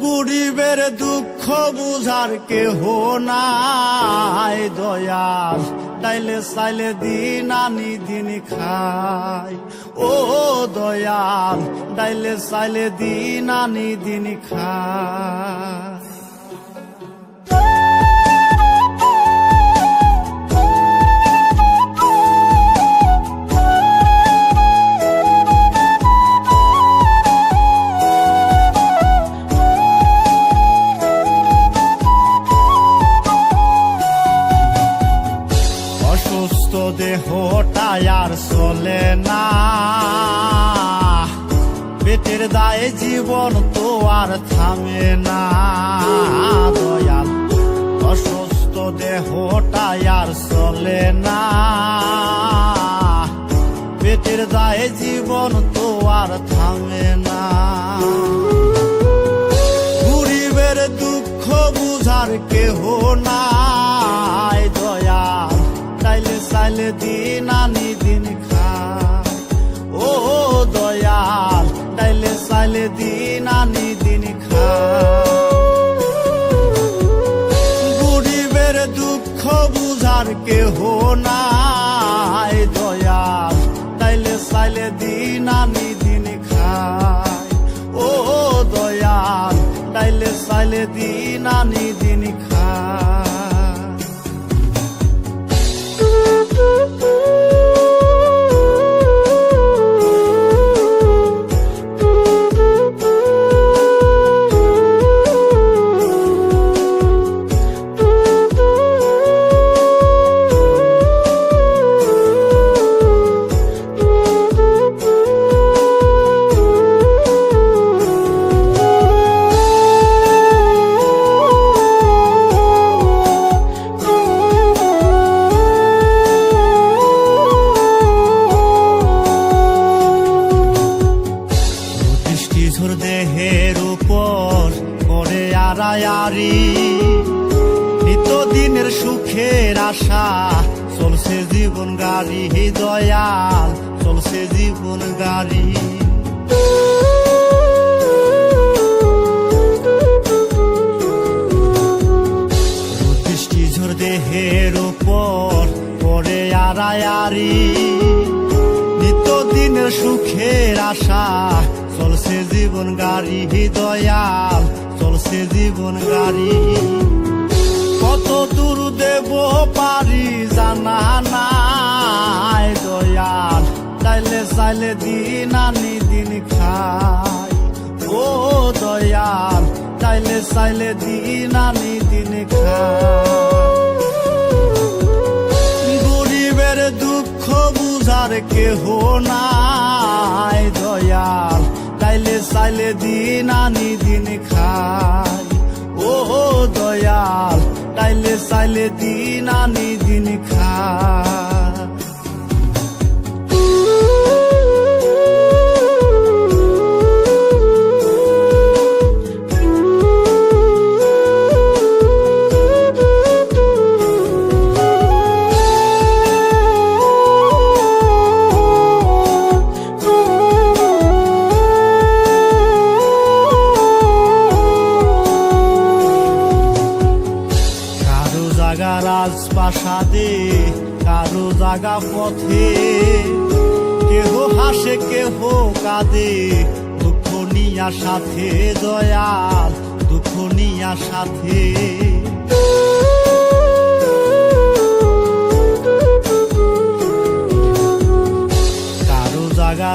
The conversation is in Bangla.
গরিবের দুঃখ বুঝার কেহ নাই দয়াল, তাইলে চাইলে দিন আনি দিন খাই। ও দয়াল, তাইলে চাইলে দিন আনি দিন খাই। অসুস্থ দেহটাই আর চলে না, পেটের দায়ে জীবন তো আর থামে না দয়াল। অসুস্থ দেহটাই আর চলে না, পেটের দায়ে জীবন তো আর থামে না। গরিবের দুঃখ বুঝার কেহ নাই দয়াল, তাইলে চাইলে দিন আনি দিন খাই। ও দয়াল, তাইলে চাইলে দিন আনি দিন খাই। গরিবের দুঃখ বুঝার কেহ নাই দয়াল, তাইলে চাইলে দিন আনি দিন খাই। ও দয়াল, তাইলে চাইলে দিন আনি দিন খাই। দেহের উপর করে আড়ায়ারি, নিত্যদিনের সুখের আশা চলছে জীবন গাড়ি দয়াল, চলছে জীবন গাড়ি। দৃষ্টিঝোর দেহের উপর করে আড়ায়ারি, নিত্যদিনের সুখের আশা চলছে জীবন গাড়ি দয়াল, চলছে জীবন গাড়ি। কত দূর দেব পারি জানা নাই দয়াল, তাইলে চাইলে দিন আনি দিন খাই। ও দয়াল, তাইলে চাইলে দিন আনি দিন খাই। গরিবের দুঃখ বুঝার কেহ নাই দয়াল, তাইলে চাইলে দিন আনি দিন খাই। ও দয়াল, তাইলে চাইলে দিন আনি দিন খাই। জাগা রাজপ্রাসাদে, কারো জাগা পথে, কেহ হাসে কেহ কাঁদে, দুঃখ নিয়া সাথে দয়াল, দুঃখ নিয়া সাথে। কারো জাগা